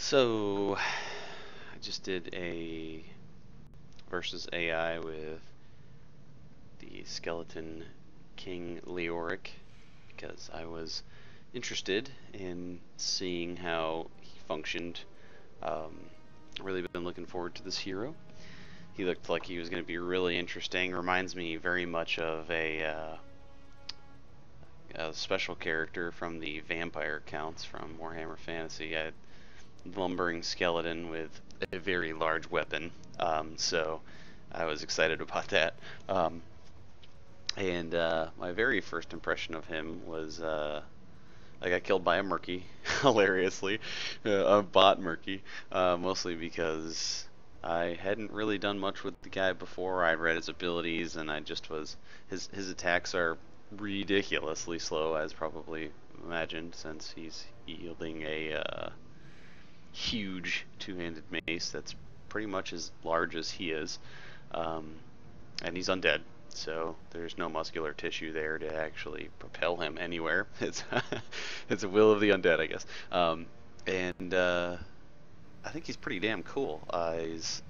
So, I just did a versus AI with the Skeleton King Leoric because I was interested in seeing how he functioned. Um, really been looking forward to this hero. He looked like he was going to be really interesting. Reminds me very much of a special character from the vampire counts from Warhammer Fantasy. A lumbering skeleton with a very large weapon. So I was excited about that. And my very first impression of him was I got killed by a Murky, hilariously, a bot Murky, mostly because I hadn't really done much with the guy before. I'd read his abilities, and I just was his attacks are ridiculously slow, as probably imagined, since he's wielding a huge two-handed mace that's pretty much as large as he is, um, and he's undead. So there's no muscular tissue there to actually propel him anywhere. It's a will of the undead, I guess. And I think he's pretty damn cool. He's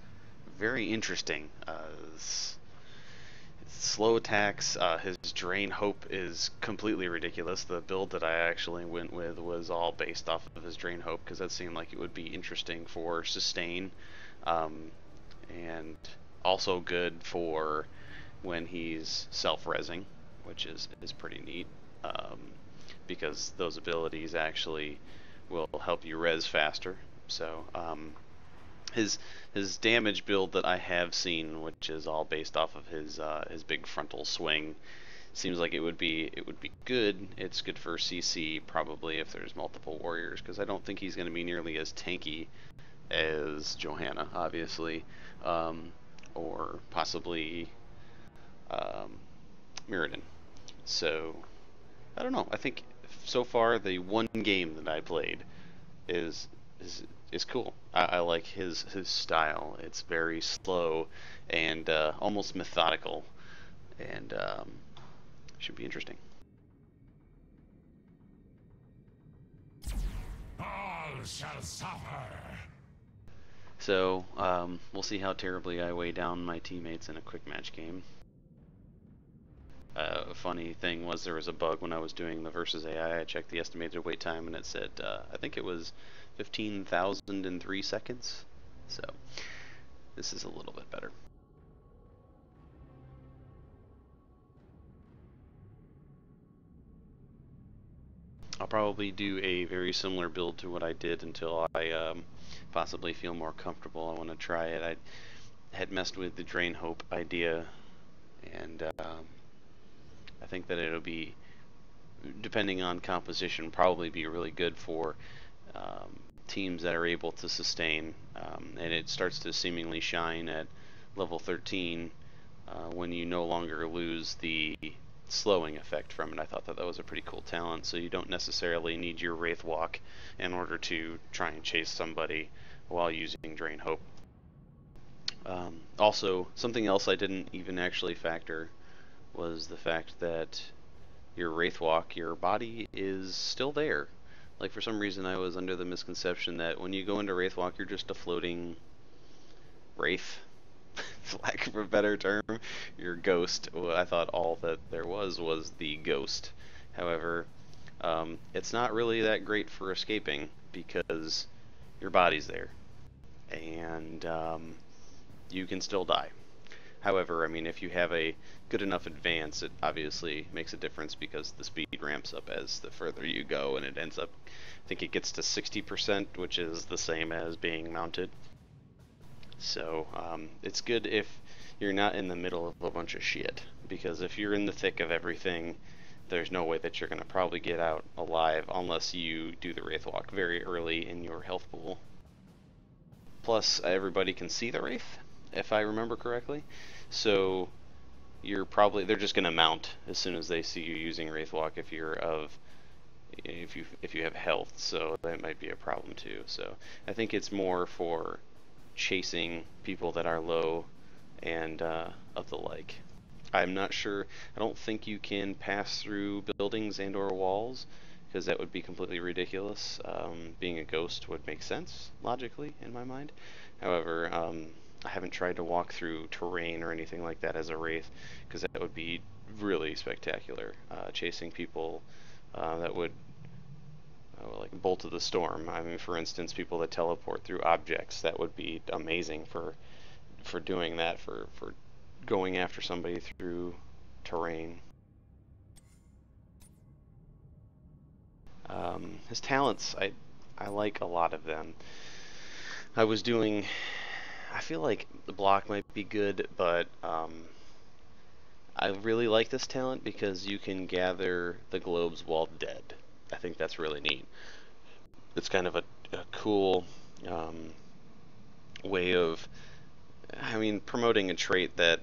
very interesting. Slow attacks. His drain hope is completely ridiculous. The build that I actually went with was all based off of his drain hope because that seemed like it would be interesting for sustain, and also good for when he's self-resing, which is pretty neat, because those abilities actually will help you res faster. So his his damage build that I have seen, which is all based off of his big frontal swing, seems like it would be good. It's good for CC probably if there's multiple warriors, because I don't think he's going to be nearly as tanky as Johanna, obviously, or possibly Mirrodin. So I don't know. I think so far the one game that I played is is is cool. I like his style. It's very slow and almost methodical, and should be interesting. All shall suffer. So we'll see how terribly I weigh down my teammates in a quick match game. Funny thing was there was a bug when I was doing the versus AI. I checked the estimated wait time and it said I think it was 15,003 seconds. So this is a little bit better. I'll probably do a very similar build to what I did until I possibly feel more comfortable. I want to try it. I had messed with the Drain Hope idea, and I think that it'll be, depending on composition, probably be really good for teams that are able to sustain, and it starts to seemingly shine at level 13 when you no longer lose the slowing effect from it. I thought that that was a pretty cool talent, so you don't necessarily need your Wraith Walk in order to try and chase somebody while using Drain Hope. Also, something else I didn't even actually factor was the fact that your Wraith Walk, your body is still there. Like, for some reason I was under the misconception that when you go into Wraith Walk you're just a floating wraith, for lack of a better term, your ghost. Well, I thought all that there was the ghost. However, it's not really that great for escaping because your body's there, and you can still die. However, I mean, if you have a good enough advance, it obviously makes a difference because the speed ramps up as the further you go, and it ends up, I think it gets to 60%, which is the same as being mounted. So it's good if you're not in the middle of a bunch of shit, because if you're in the thick of everything, there's no way that you're going to probably get out alive unless you do the Wraith Walk very early in your health pool. Plus, everybody can see the Wraith, if I remember correctly. So they're just going to mount as soon as they see you using Wraith Walk if you have health. So that might be a problem too. So I think it's more for chasing people that are low and of the like. I'm not sure. I don't think you can pass through buildings and or walls because that would be completely ridiculous. Being a ghost would make sense, logically, in my mind. However, I haven't tried to walk through terrain or anything like that as a Wraith, because that would be really spectacular. Chasing people that would, like Bolt of the Storm. I mean, for instance, people that teleport through objects, that would be amazing for doing that, for going after somebody through terrain. His talents, I like a lot of them. I feel like the block might be good, but I really like this talent because you can gather the globes while dead. I think that's really neat. It's kind of a cool way of, I mean, promoting a trait that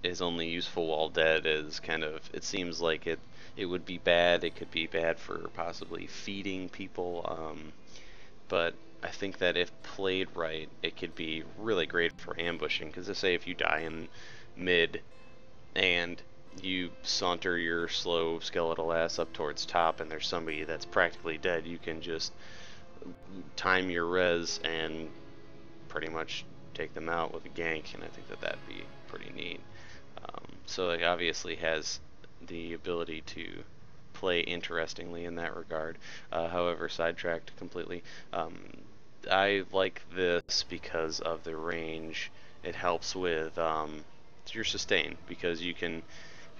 is only useful while dead is kind of, it seems like it would be bad. It could be bad for possibly feeding people, but I think that if played right, it could be really great for ambushing, because let's say if you die in mid and you saunter your slow skeletal ass up towards top and there's somebody that's practically dead, you can just time your res and pretty much take them out with a gank, and I think that that'd be pretty neat. So it obviously has the ability to play interestingly in that regard. However, sidetracked completely. I like this because of the range. It helps with your sustain, because you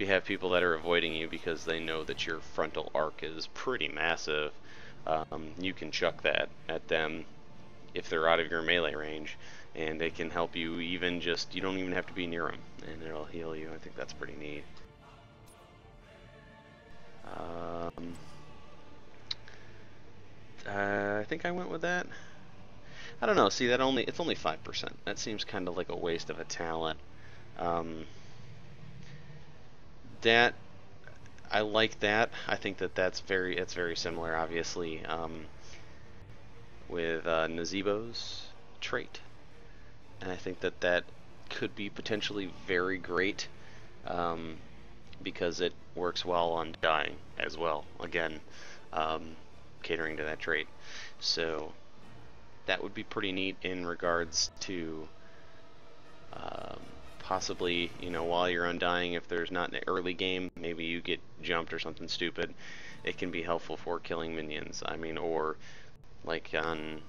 have people that are avoiding you because they know that your frontal arc is pretty massive. You can chuck that at them if they're out of your melee range, and it can help you even just, you don't even have to be near them, and it'll heal you. I think that's pretty neat. I think I went with that. I don't know. See, it's only 5%. That seems kind of like a waste of a talent. That I like that. I think that it's very similar, obviously, with Nazebo's trait, and I think that could be potentially very great, because it works well on dying as well. Again, catering to that trait. So that would be pretty neat in regards to possibly, while you're undying, if there's not an early game, maybe you get jumped or something stupid, it can be helpful for killing minions. I mean, or like on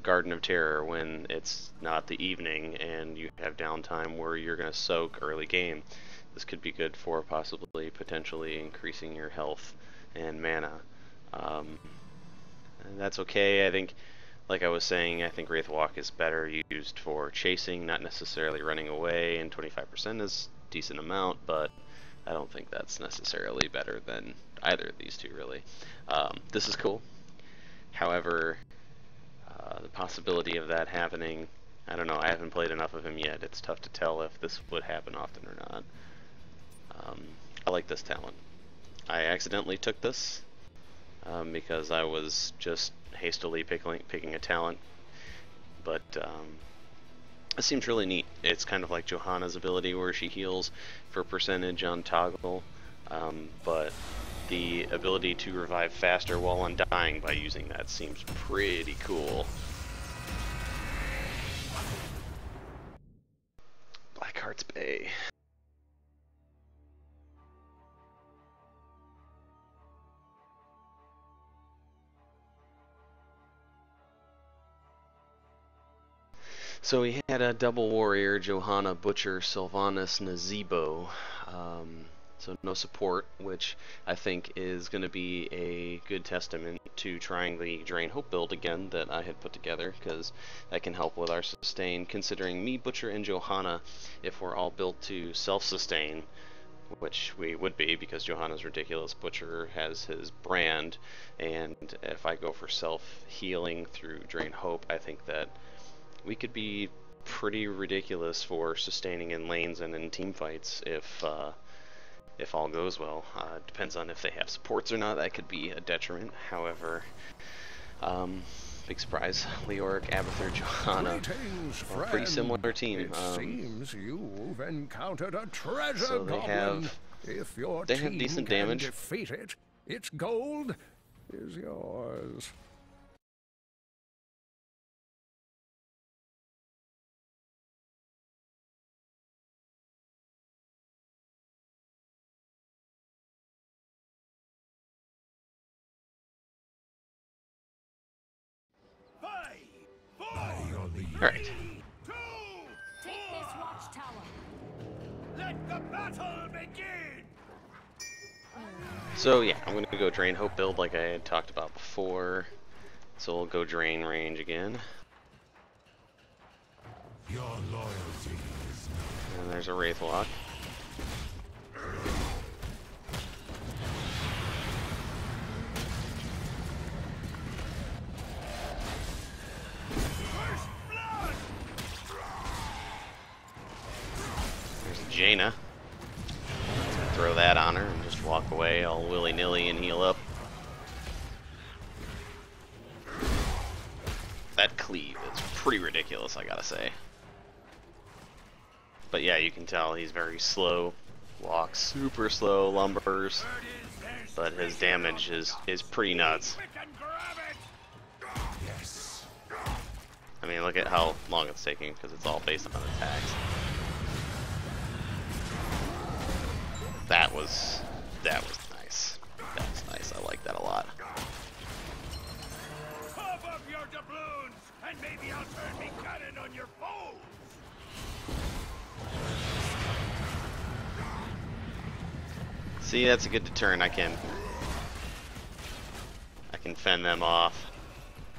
Garden of Terror, when it's not the evening and you have downtime where you're going to soak early game. This could be good for possibly, potentially increasing your health and mana. And that's okay. I think, like I was saying, I think Wraith Walk is better used for chasing, not necessarily running away, and 25% is a decent amount, but I don't think that's necessarily better than either of these two, really. This is cool. However, the possibility of that happening, I don't know, I haven't played enough of him yet. It's tough to tell if this would happen often or not. I like this talent. I accidentally took this because I was just hastily picking a talent, but it seems really neat. It's kind of like Johanna's ability where she heals for percentage on toggle, but the ability to revive faster while undying by using that seems pretty cool. Blackheart's Bay. So we had a double warrior, Johanna, Butcher, Sylvanas, Nazebo. So no support, which I think is going to be a good testament to trying the Drain Hope build again that I had put together, because that can help with our sustain, considering me, Butcher, and Johanna, if we're all built to self-sustain, which we would be because Johanna's ridiculous, Butcher has his brand, and if I go for self-healing through Drain Hope, I think that we could be pretty ridiculous for sustaining in lanes and in team fights if all goes well. Depends on if they have supports or not. That could be a detriment. However, big surprise, Leoric, Abathur, Johanna, pretty similar team. It seems you've encountered a treasure so goblin. If your they have decent damage. Defeat it, its gold is yours. Alright. Take this watchtower. Let the battle begin! So yeah, I'm gonna go drain hope build like I had talked about before. So we'll go drain range again. Your loyalty is And there's a Wraithwalk. There's a Jaina. Throw that on her and just walk away all willy-nilly and heal up. That cleave is pretty ridiculous, I gotta say. But yeah, you can tell he's very slow. Walks super slow, lumbers. But his damage is pretty nuts. yes. I mean, look at how long it's taking, because it's all based on attacks. That was nice. That was nice. I like that a lot. Pop up your doubloons, and maybe I'll turn me cannon on your foes! See, that's a good deterrent. I can fend them off.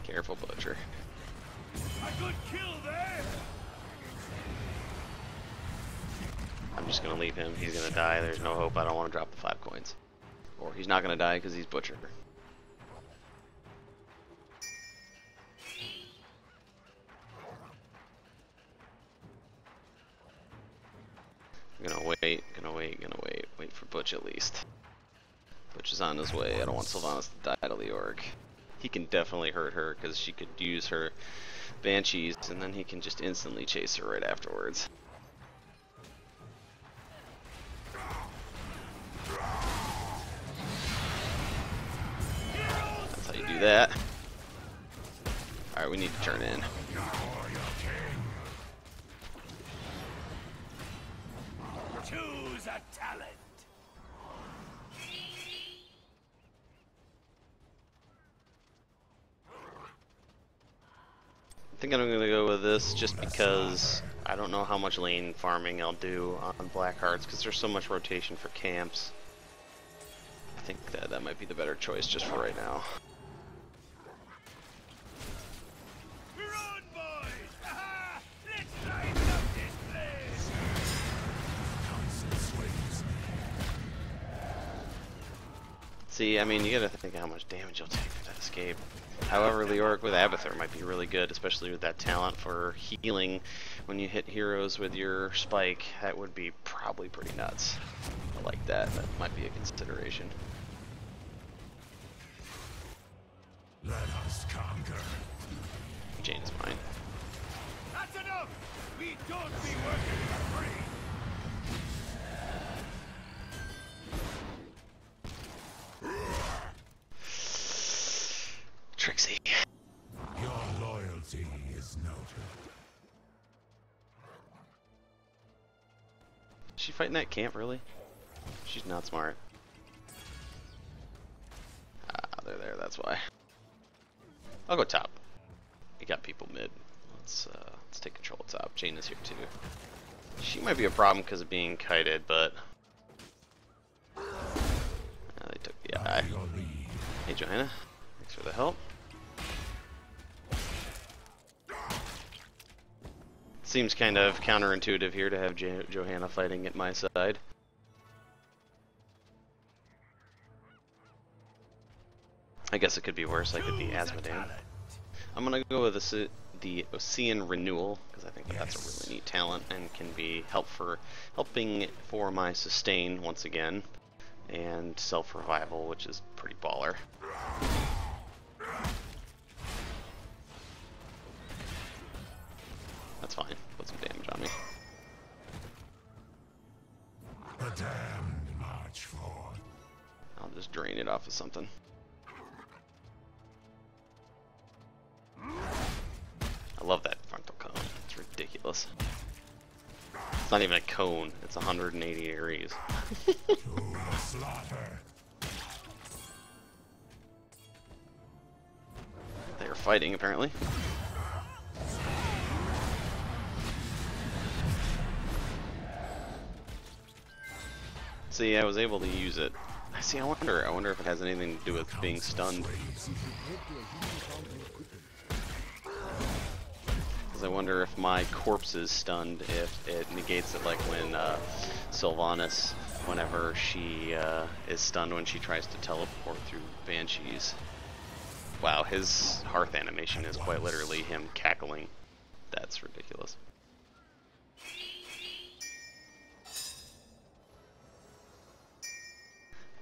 Careful, Butcher. A good kill there! I'm just gonna leave him. He's gonna die. There's no hope. I don't want to drop the 5 coins. Or he's not gonna die because he's Butcher. I'm gonna wait. Wait for Butch at least. Butch is on his way. I don't want Sylvanas to die to Leoric. He can definitely hurt her because she could use her Banshees and then he can just instantly chase her right afterwards. That's how you do that. Alright, we need to turn in. Choose a talent! I think I'm gonna go with this just because I don't know how much lane farming I'll do on Black Hearts because there's so much rotation for camps. I think that might be the better choice just for right now. Run, boys! Aha! Let's liven up this place! See, I mean, you gotta think how much damage you'll take for that escape. However, Leoric with Abathur might be really good, especially with that talent for healing when you hit heroes with your spike. That would be probably pretty nuts. I like that. That might be a consideration. Let us conquer. Jane is mine. That's enough! We don't be working for free! Trixie. Your loyalty is noted. Is she fighting that camp, really? She's not smart. Ah, they're there, that's why. I'll go top. We got people mid. Let's take control of top. Jane is here too. She might be a problem because of being kited, but they took the eye. Hey Johanna, thanks for the help. Seems kind of counterintuitive here to have Johanna fighting at my side. I guess it could be worse. I could be Asmodean. I'm gonna go with the Ocean Renewal because I think that's a really neat talent and can be helping for my sustain once again, and self-revival, which is pretty baller. That's fine. Put some damage on me. The damned march forth. I'll just drain it off of something. ridiculous. It's not even a cone, it's 180 degrees. To the slaughter. They're fighting, apparently. See, I was able to use it. See, I wonder if it has anything to do with being stunned. Because I wonder if my corpse is stunned, if it negates it, like when Sylvanas, whenever she is stunned when she tries to teleport through banshees. Wow, his hearth animation is quite literally him cackling. That's ridiculous.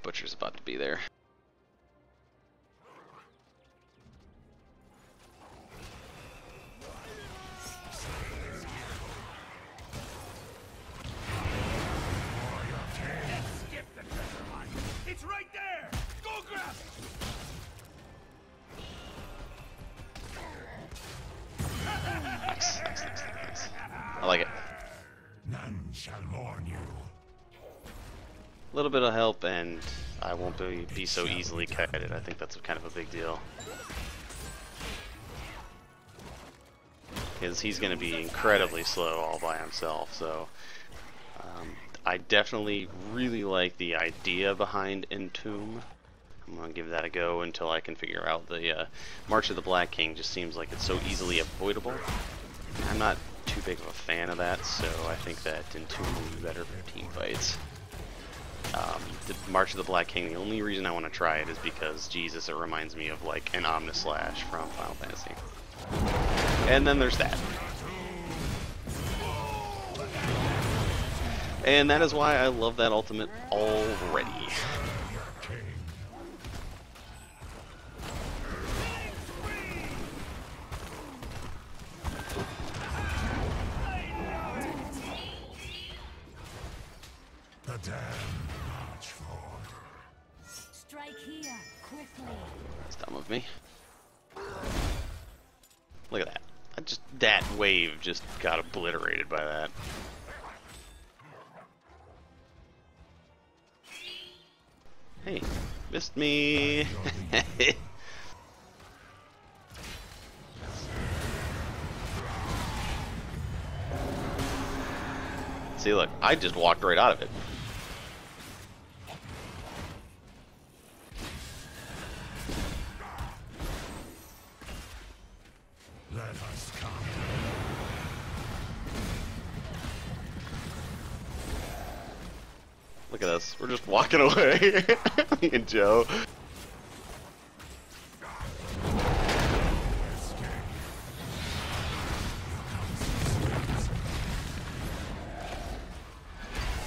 Butcher's about to be there. Skip the treasure hunt. It's right there. Go grab it. Nice. I like it. None shall mourn you. A little bit of help and I won't be so easily kited. I think that's kind of a big deal. Because he's going to be incredibly slow all by himself, so I definitely really like the idea behind Entomb. I'm going to give that a go until I can figure out the March of the Black King. Just seems like it's so easily avoidable. I'm not too big of a fan of that, so I think that Entomb will be better for team fights. The March of the Black King, the only reason I want to try it is because, Jesus, it reminds me of like an Omnislash from Final Fantasy. And then there's that. And that is why I love that ultimate already. The damned march forward. Strike here, quickly. It's dumb of me. Look at that. That wave just got obliterated by that. Hey, missed me. See, look, I just walked right out of it. Let us conquer. Look at us, we're just walking away. Me and Joe.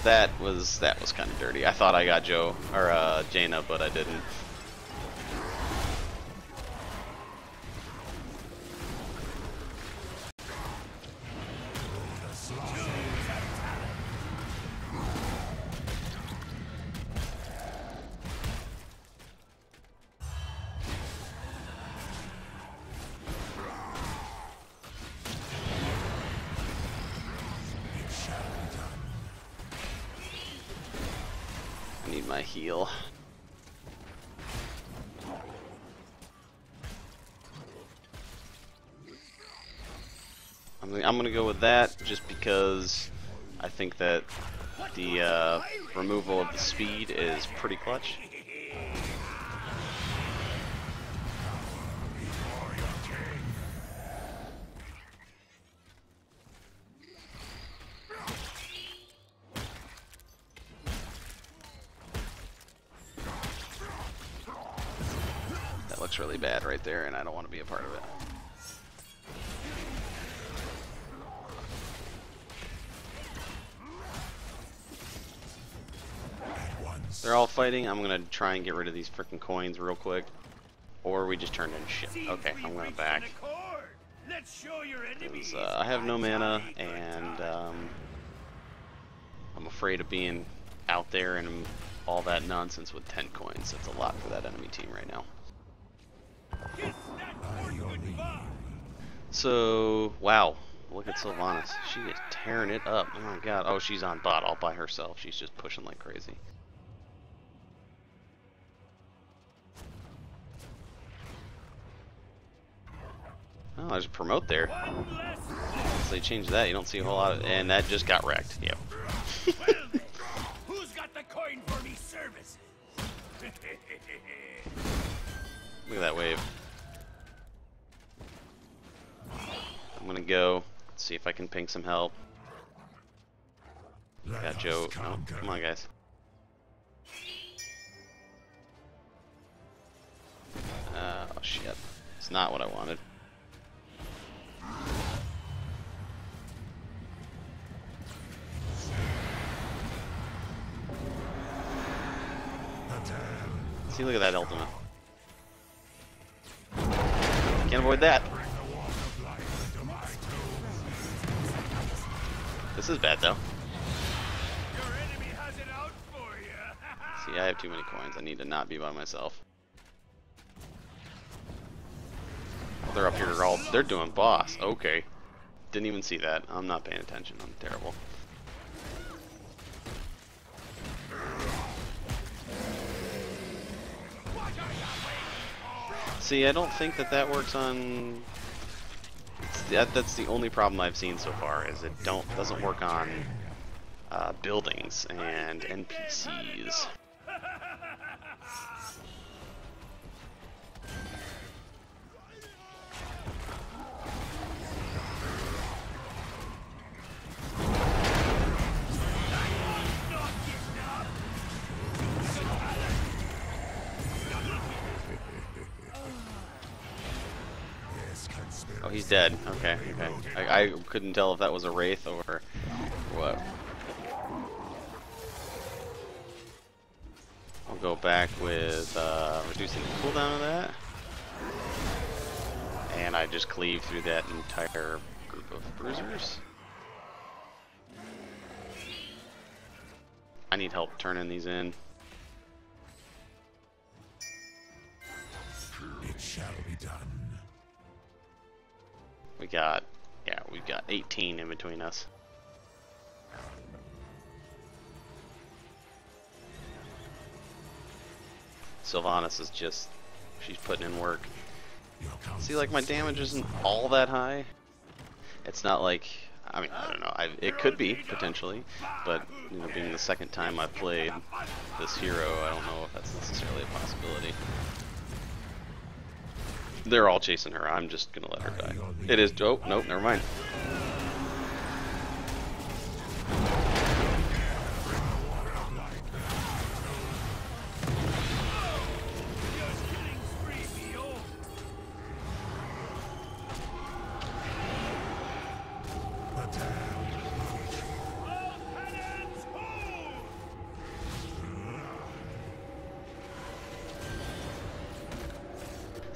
That was kind of dirty. I thought I got Joe or Jaina, but I didn't. I need my heal. I'm gonna go with that just because I think that the removal of the speed is pretty clutch. That looks really bad right there, and I don't want to be a part of it. They're all fighting. I'm gonna try and get rid of these freaking coins real quick, or we just turned into shit. Okay, I'm going back. Let's show your enemies. 'Cause, I have no mana, and I'm afraid of being out there and all that nonsense with 10 coins. That's a lot for that enemy team right now. Kiss that horse goodbye. So, wow, Look at Sylvanas. She is tearing it up. Oh my god. Oh, she's on bot all by herself. She's just pushing like crazy. Oh, there's a promote there. So they changed that. You don't see a whole lot of, and that just got wrecked. Yep. Well then, who's got the coin for me services? Look at that wave. I'm gonna go see if I can ping some help. Let Got us Joe. No, conquer. come on, guys. Oh shit. It's not what I wanted. The dam. See, look at that ultimate. Can't avoid that. Bring the walk of life into my tomb. This is bad though. Your enemy has it out for you. See, I have too many coins. I need to not be by myself. They're up here all, they're doing boss. Okay. Didn't even see that. I'm not paying attention. I'm terrible. See, I don't think that that works on... That's the only problem I've seen so far, is it doesn't work on buildings and NPCs. Oh, he's dead. Okay, okay. I couldn't tell if that was a wraith or what. I'll go back with reducing the cooldown of that. And I just cleave through that entire group of bruisers. I need help turning these in. It shall be done. We've got 18 in between us. Sylvanas is just, she's putting in work. See, like, my damage isn't all that high. It's not like, I mean, I don't know, it could be, potentially, but, you know, being the second time I've played this hero, I don't know if that's necessarily a possibility. They're all chasing her. I'm just gonna let her die. It is. Oh, nope, never mind.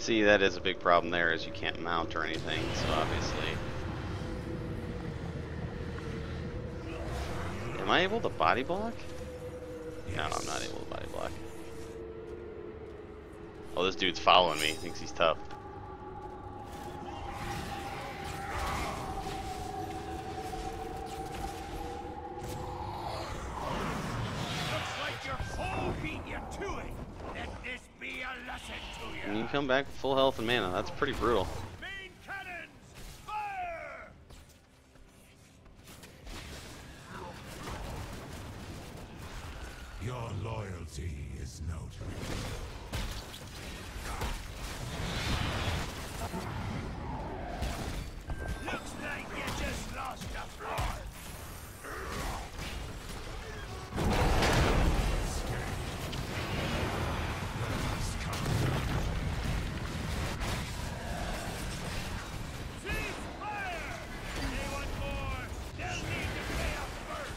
See, that is a big problem there, is you can't mount or anything, so obviously... Am I able to body block? No, I'm not able to body block. Oh, this dude's following me. He thinks he's tough. Looks like your foe beat you to it. Let this be a lesson to you. And you come back with full health and mana. That's pretty brutal. Main cannons, fire! Your loyalty is noted. Looks like you just lost a floor. Cease fire! They want more. They'll need to pay up first.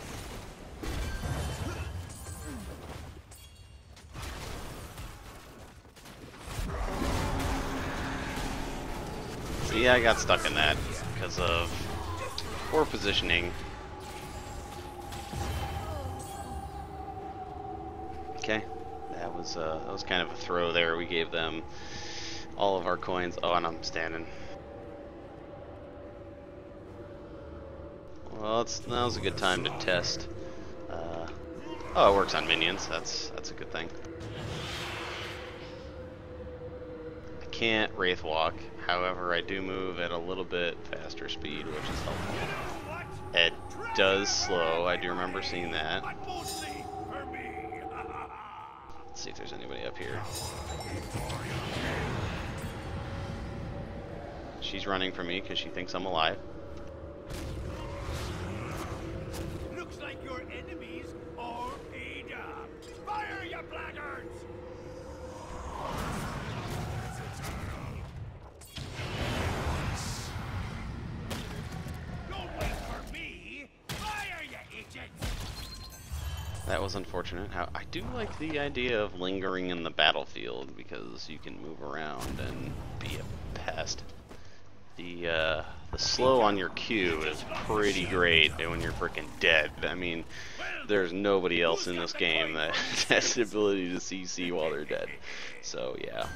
See, I got stuck in that because of poor positioning. Okay, that was kind of a throw there. We gave them all of our coins. Oh, and I'm standing. Well, now's a good time to test. Oh, it works on minions. That's a good thing. I can't Wraith Walk. However, I do move at a little bit faster speed, which is helpful. It does slow. I do remember seeing that. Let's see if there's anybody up here. She's running from me because she thinks I'm alive. Looks like your enemies are paid up. Fire, you blackguards! Don't wait for me. Fire, you idiots! That was unfortunate. I do like the idea of lingering in the battlefield because you can move around and be a pest. The slow on your Q is pretty great when you're freaking dead. I mean, there's nobody else in this game that has the ability to CC while they're dead. So yeah.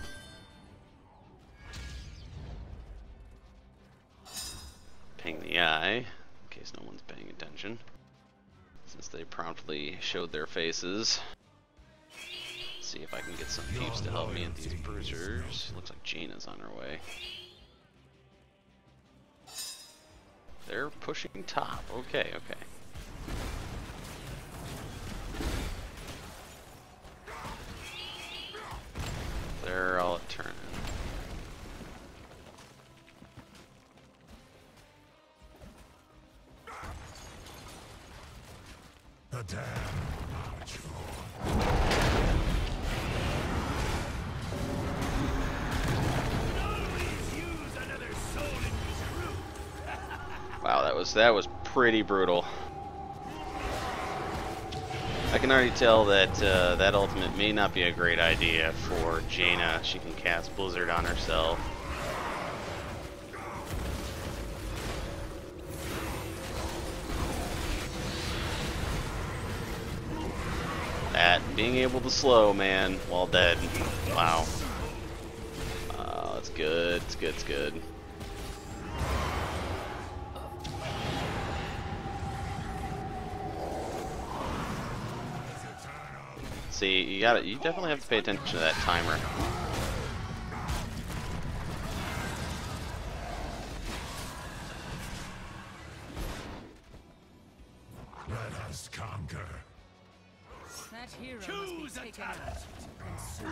Ping the eye, in case no one's paying attention, since they promptly showed their faces. Let's see if I can get some peeps to help me at these bruisers. Looks like Jaina's on her way. They're pushing top. Okay, okay. They're all turning. The damned march Wow, that was pretty brutal. I can already tell that that ultimate may not be a great idea for Jaina. She can cast Blizzard on herself. That being able to slow, man, while dead. Wow. It's good. It's good. It's good. See, you definitely have to pay attention to that timer. Let us conquer. That hero Choose must a be taken talent. out. And soon.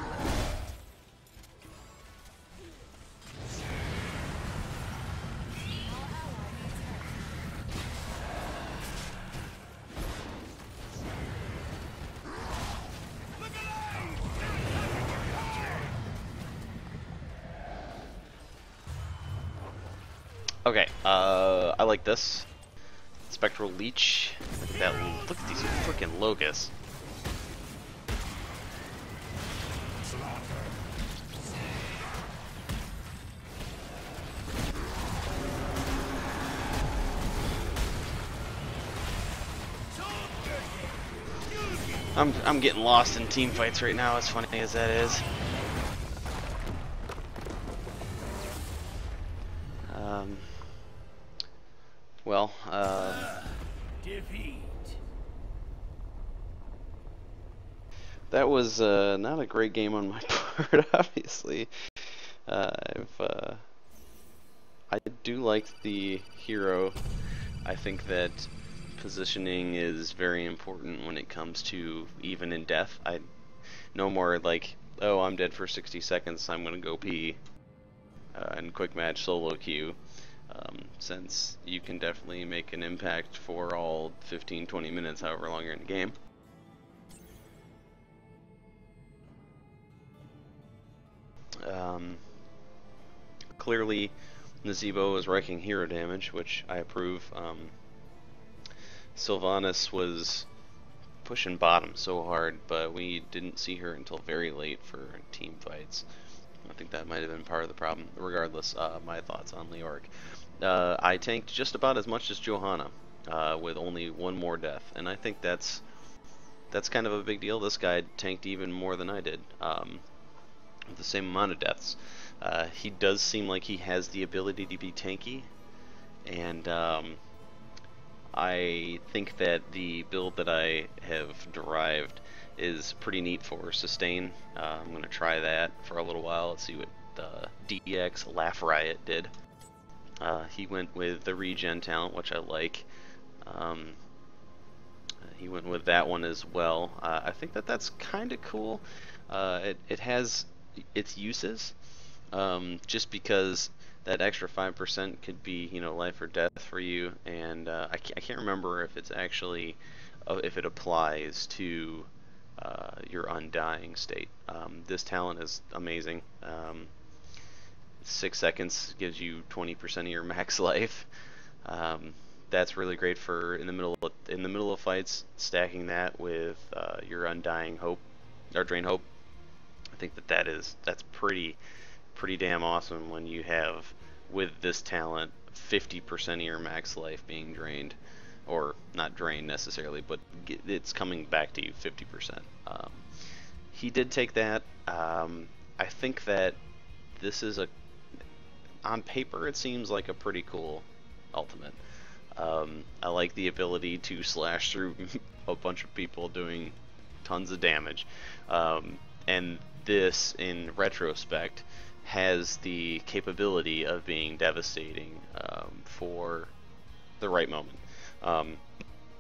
Okay, I like this. Spectral Leech. Look at these freaking locusts. I'm getting lost in team fights right now, as funny as that is. Well, Defeat. that was not a great game on my part, obviously. I do like the hero. I think that positioning is very important when it comes to even in death. No more like, oh, I'm dead for 60 seconds, I'm gonna go pee, and quick match solo queue. Since you can definitely make an impact for all 15-20 minutes, however long you're in the game. Clearly, Nazebo is wrecking hero damage, which I approve. Sylvanas was pushing bottom so hard, but we didn't see her until very late for team fights. I think that might have been part of the problem. Regardless, my thoughts on Leoric. I tanked just about as much as Johanna, with only one more death, and I think that's kind of a big deal. This guy tanked even more than I did, with the same amount of deaths. He does seem like he has the ability to be tanky, and I think that the build that I have derived is pretty neat for sustain. I'm going to try that for a little while. Let's see what DX Laugh Riot did. He went with the regen talent, which I like. He went with that one as well. I think that that's kind of cool. It has its uses, just because that extra 5% could be, you know, life or death for you, and I can't remember if it's actually if it applies to your undying state. This talent is amazing. 6 seconds gives you 20% of your max life. That's really great for in the middle of fights. Stacking that with your undying hope or drain hope, I think that's pretty damn awesome when you have, with this talent, 50% of your max life being drained, or not drained necessarily, but it's coming back to you 50%. He did take that. I think that this is on paper it seems like a pretty cool ultimate. I like the ability to slash through a bunch of people doing tons of damage, and this, in retrospect, has the capability of being devastating for the right moment.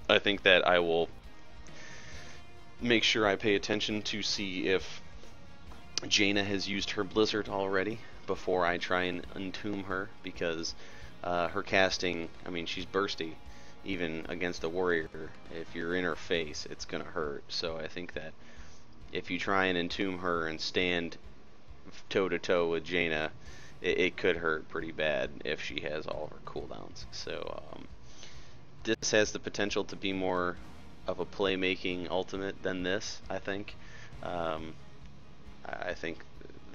I think that I will make sure I pay attention to see if Jaina has used her Blizzard already before I try and entomb her, because her casting, I mean, she's bursty. Even against a warrior, if you're in her face, it's gonna hurt. So I think that if you try and entomb her and stand toe to toe with Jaina, it could hurt pretty bad if she has all of her cooldowns. So this has the potential to be more of a playmaking ultimate than this, I think. I think,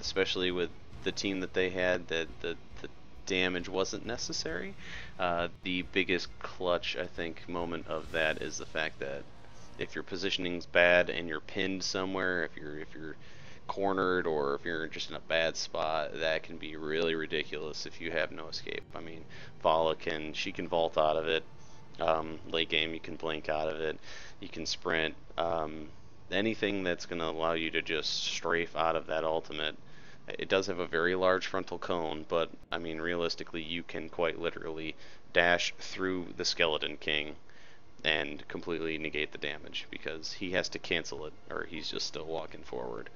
especially with the team that they had, that the damage wasn't necessary. The biggest clutch, I think, moment of that is the fact that if your positioning's bad and you're pinned somewhere, if you're cornered, or if you're just in a bad spot, that can be really ridiculous if you have no escape. I mean, Vala can vault out of it. Late game, you can blink out of it. You can sprint. Anything that's going to allow you to just strafe out of that ultimate. It does have a very large frontal cone, but I mean, realistically, you can quite literally dash through the Skeleton King and completely negate the damage, because he has to cancel it, or he's just still walking forward.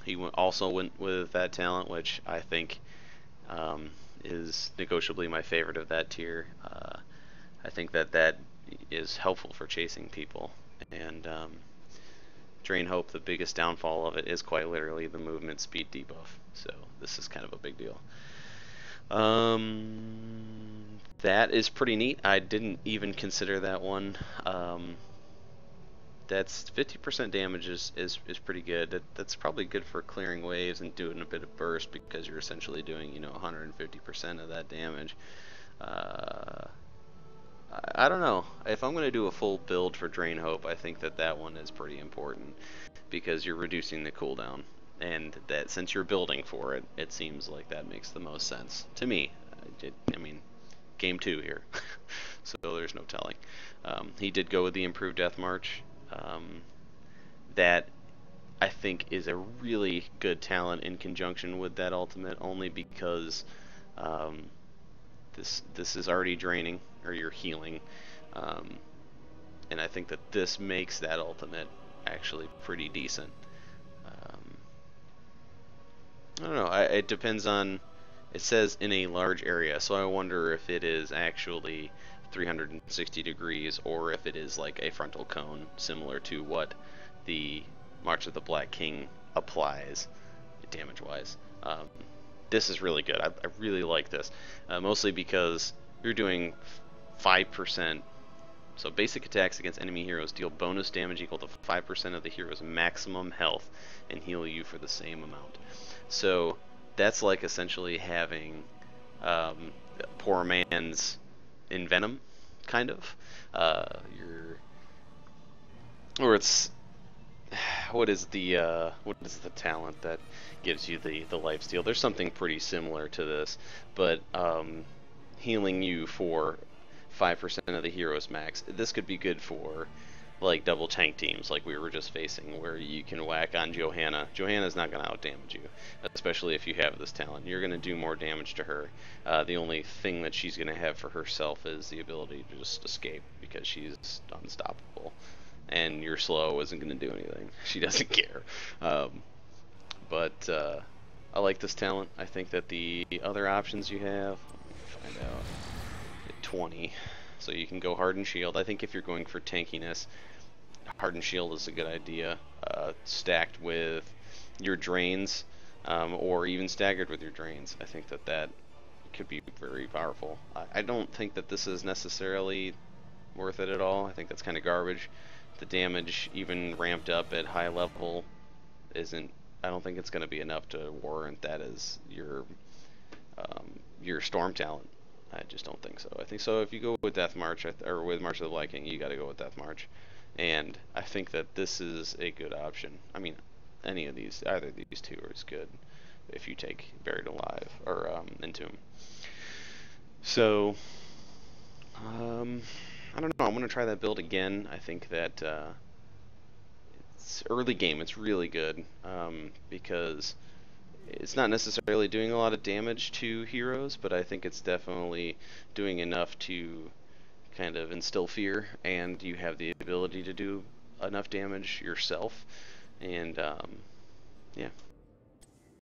He also went with that talent, which I think is negotiably my favorite of that tier. I think that is helpful for chasing people, and Drain Hope, the biggest downfall of it is quite literally the movement speed debuff. So this is kind of a big deal. That is pretty neat. I didn't even consider that one. That's 50% damage is pretty good. That's probably good for clearing waves and doing a bit of burst, because you're essentially doing, you know, 150% of that damage. I don't know. If I'm going to do a full build for Drain Hope, I think that one is pretty important, because you're reducing the cooldown, and that since you're building for it, it seems like that makes the most sense to me. I mean, game 2 here, so there's no telling. He did go with the improved Death March. That I think is a really good talent in conjunction with that ultimate, only because this is already draining, or you're healing, and I think that this makes that ultimate actually pretty decent. I don't know, it depends on, it says in a large area, so I wonder if it is actually 360 degrees, or if it is like a frontal cone, similar to what the March of the Black King applies damage-wise. This is really good. I really like this, mostly because you're doing 5%. So basic attacks against enemy heroes deal bonus damage equal to 5% of the hero's maximum health and heal you for the same amount. So that's like essentially having poor man's Envenom, kind of. Or it's, what is the talent that gives you the life steal? There's something pretty similar to this, but healing you for 5% of the heroes max. This could be good for like double tank teams like we were just facing, where you can whack on Johanna. Johanna's not going to outdamage you, especially if you have this talent. You're going to do more damage to her. The only thing that she's going to have for herself is the ability to just escape, because she's unstoppable. And your slow isn't going to do anything. She doesn't care. But I like this talent. I think that the other options you have, let me find out, 20. So you can go Hardened Shield. I think if you're going for tankiness, Hardened Shield is a good idea, stacked with your drains, or even staggered with your drains. I think that that could be very powerful. I don't think that this is necessarily worth it at all. I think that's kind of garbage. The damage, even ramped up at high level, isn't. I don't think it's going to be enough to warrant that as your storm talent. I just don't think so. I think so if you go with Death March, or with March of the Black King, you got to go with Death March. And I think that this is a good option. I mean, any of these, either of these two is good if you take Buried Alive or Entomb. So, I don't know. I'm going to try that build again. I think that it's early game. It's really good because it's not necessarily doing a lot of damage to heroes, but I think it's definitely doing enough to kind of instill fear, and you have the ability to do enough damage yourself. And yeah.